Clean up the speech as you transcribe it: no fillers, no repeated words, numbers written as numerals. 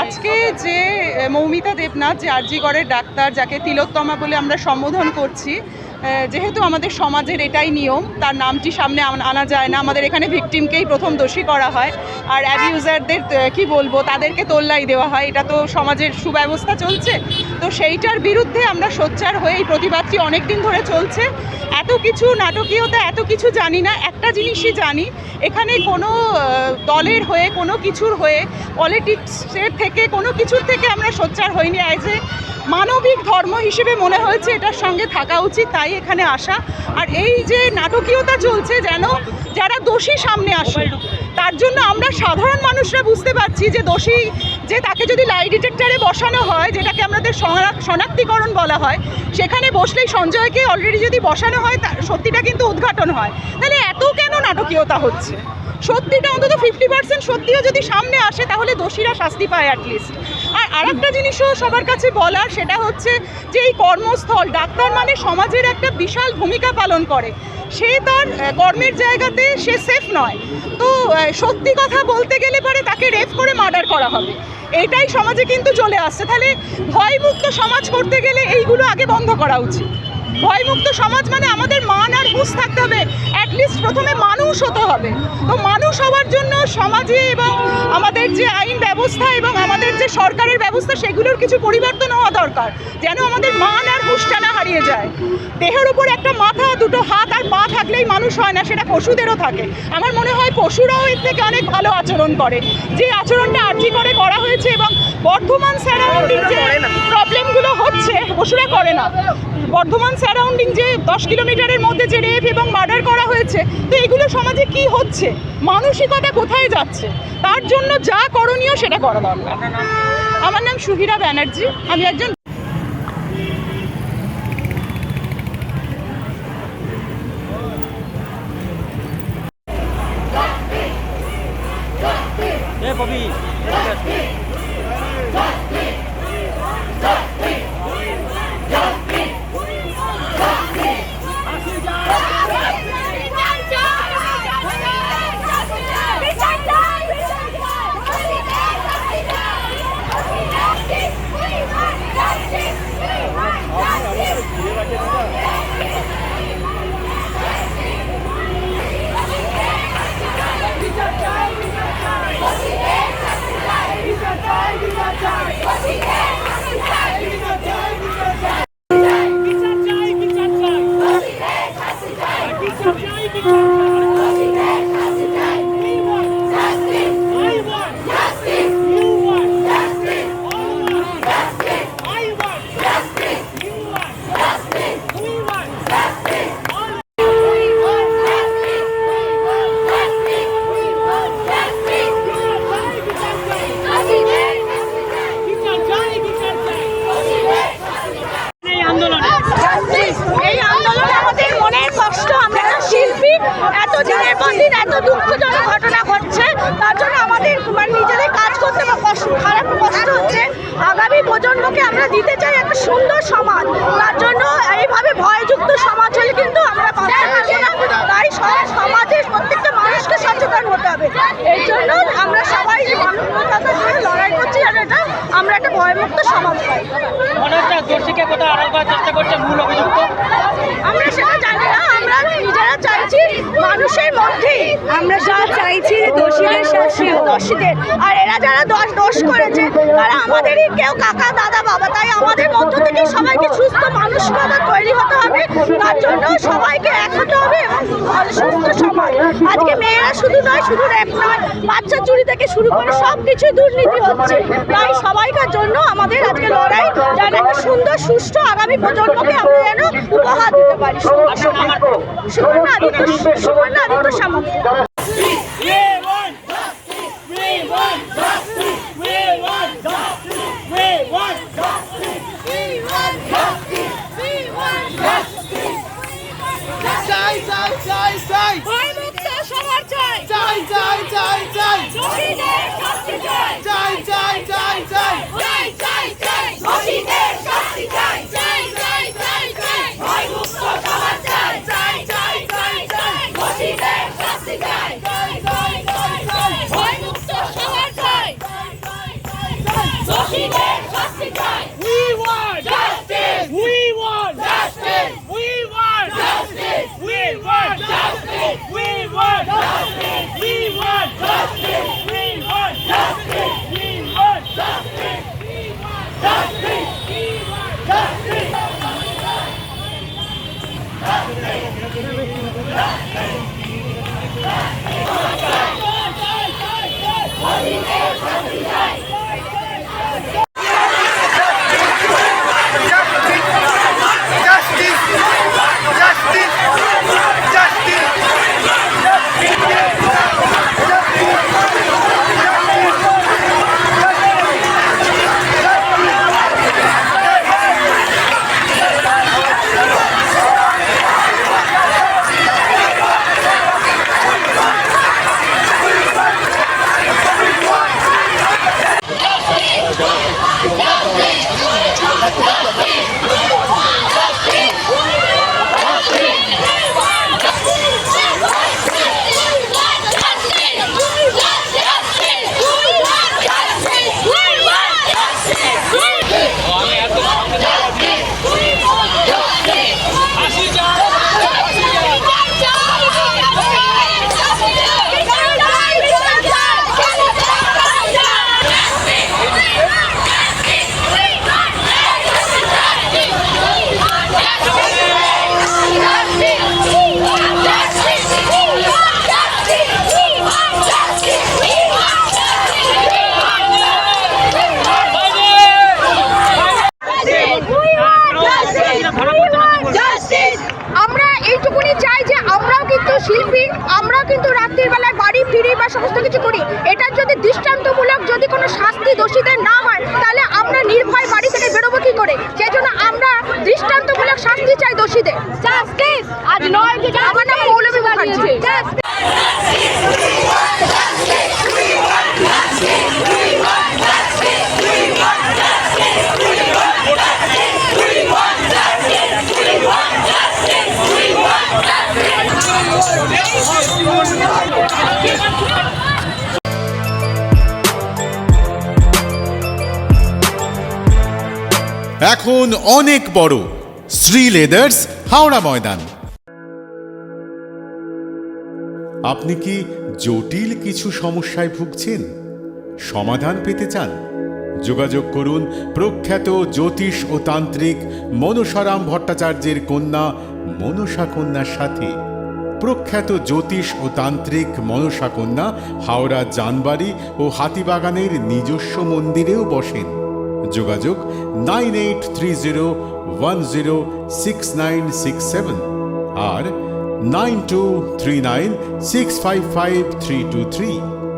আজকে যে মৌমিতা দেবনাথ, যে আরজিকরের ডাক্তার, যাকে তিলোত্তমা বলে আমরা সম্বোধন করছি, যেহেতু আমাদের সমাজের এটাই নিয়ম, তার নামটি সামনে আনা যায় না। আমাদের এখানে ভিকটিমকেই প্রথম দোষী করা হয়, আর অ্যাবিউজারদের কি বলবো, তাদেরকে তোল্লাই দেওয়া হয়। এটা তো সমাজের সুব্যবস্থা চলছে, তো সেইটার বিরুদ্ধে আমরা সোচ্চার হয়ে এই প্রতিবাদটি অনেক দিন ধরে চলছে। এত কিছু নাটকীয়তা, এত কিছু জানি না, একটা জিনিসই জানি, এখানে কোনো দলের হয়ে, কোনো কিছুর হয়ে, পলিটিক্সের থেকে, কোনো কিছুর থেকে আমরা সোচ্চার হইনি। অ্যাজ এ মানবিক ধর্ম হিসেবে মনে হয়েছে এটার সঙ্গে থাকা উচিত, তাই এখানে আসা। আর এই যে নাটকীয়তা চলছে, যেন যারা দোষী সামনে আসে, তার জন্য আমরা সাধারণ মানুষরা বুঝতে পারছি যে দোষী, যে তাকে যদি লাই ডিটেক্টরে বসানো হয়, যেটাকে আমাদের শনাক্তিকরণ বলা হয়, সেখানে বসলেই সঞ্জয়কে অলরেডি যদি বসানো হয়, তার সত্যিটা কিন্তু উদ্ঘাটন হয়। তাহলে এত কেন নাটকীয়তা হচ্ছে? সত্যিটা অন্তত 50% সত্যিও যদি সামনে আসে, তাহলে দোষীরা শাস্তি পায় অ্যাটলিস্ট। আর আরেকটা জিনিসও সবার কাছে বলার, সেটা হচ্ছে যে এই কর্মস্থল, ডাক্তার মানে সমাজের একটা বিশাল ভূমিকা পালন করে, সে তার কর্মের জায়গাতে সে সেফ নয়। তো সত্যি কথা বলতে গেলে পরে তাকে রেপ করে মার্ডার করা হবে, এইটাই সমাজে কিন্তু চলে আসছে। তাহলে ভয়মুক্ত সমাজ করতে গেলে এইগুলো আগে বন্ধ করা উচিত। ভয়মুক্ত সমাজ মানে আমাদের মান আর হুঁশ থাকতে হবে, অ্যাটলিস্ট প্রথমে মানুষ হতে হবে। তো মানুষ হওয়ার জন্য সমাজে এবং আমাদের যে আইন ব্যবস্থা এবং আমাদের যে সরকারের ব্যবস্থা, সেগুলোর কিছু পরিবর্তন হওয়া দরকার, যেন আমাদের মান আর হুঁশটা না হারিয়ে যায়। দেহের উপর একটা মাথা, দুটো হাত আর পা থাকলেই মানুষ হয় না, সেটা পশুদেরও থাকে। আমার মনে হয় পশুরাও এর থেকে অনেক ভালো আচরণ করে, যে আচরণটা আরজি করে করা হয়েছে। এবং বর্ধমান সারাউন্ডিং যে প্রবলেমগুলো হচ্ছে, পশুরা করে না। বর্ধমান সারাউন্ডিং যে 10 কিলোমিটারের মধ্যে যে রেপ এবং মার্ডার করা হয়েছে, তো এগুলো সমাজে কি হচ্ছে, মানসিকতা কোথায় যাচ্ছে, তার জন্য যা করণীয় সেটা করা দরকার। আমার নাম সুহিরা ব্যানার্জি, আমি একজন এত দুঃখজনক ঘটনা ঘটছে, তার জন্য আমাদের নিজেদের কাজ করতে খারাপ কষ্ট হচ্ছে। আগামী প্রজন্মকে আমরা দিতে চাই একটা সুন্দর সমাজ, তার জন্য এইভাবে ভয়যুক্ত সমাজ হলে কিন্তু আমরা বাঁচতে পারবো না। তাই সমাজের প্রত্যেকটা মানুষকে সচেতন হতে হবে। এই জন্য আমরা সবাই মানবতার জন্য লড়াই করছি, আর এটা আমরা একটা ভয়মুক্ত সমাজ পাই। আমরা সেটা জানি না, আমরা নিজেরা চাইছি মানুষের মধ্যে, আমরা যা চাইছি দোষীদের শাস্তি, দোষীদের। আর এরা যারা দোষ করেছে, তারা আমাদেরই কেউ কাকা, দাদা, বাবা। তাই আমাদের মধ্য থেকে সবাইকে সুস্থ মানসিকতা তৈরি হতে হবে, তার জন্য সবাইকে এক হতে হবে এবং সুস্থ সমাজ। আজকে মেয়েরা শুধু নয়, শুধু রেপ নয়, বাচ্চা চুরি থেকে শুরু করে সব কিছু দুর্নীতি হচ্ছে। তাই সবাইকার জন্য আমাদের আজকে লড়াই, যেন একটা সুন্দর সুস্থ আগামী প্রজন্মকে আমরা যেন উপহার দিতে পারি। সুবর্ণা আদিত্য সামন্ত। শাস্তি চাই। আমরা এইটুকুনি চাই যে আমরাও কিন্তু শিল্পী, আমরাও কিন্তু রাত্রির বেলায় বাড়ি ফিরি বা সমস্ত কিছু করি। এটার যদি দৃষ্টান্তমূলক যদি কোনো শাস্তি দোষীদের না হয়, তাহলে আমরা নির্ভয় বাড়ি থেকে বেরোবো কি করে? সেই জন্য আমরা দৃষ্টান্তমূলক শাস্তি চাই দোষীদের। আজ নয়, আমার নাম মৌলভী মুখার্জি। এখন অনেক বড় শ্রী লেদার্স হাওড়া ময়দান। আপনি কি জটিল কিছু সমস্যায় ভুগছেন, সমাধান পেতে চান? যোগাযোগ করুন প্রখ্যাত জ্যোতিষ ও তান্ত্রিক মনসারাম ভট্টাচার্যের কন্যা মনসা কন্যার সাথে। প্রখ্যাত জ্যোতিষ ও তান্ত্রিক মনসা কন্যা হাওড়া জানবাড়ি ও হাতিবাগানের নিজস্ব মন্দিরেও বসেন। যোগাযোগ 9830106967 আর 9239655323।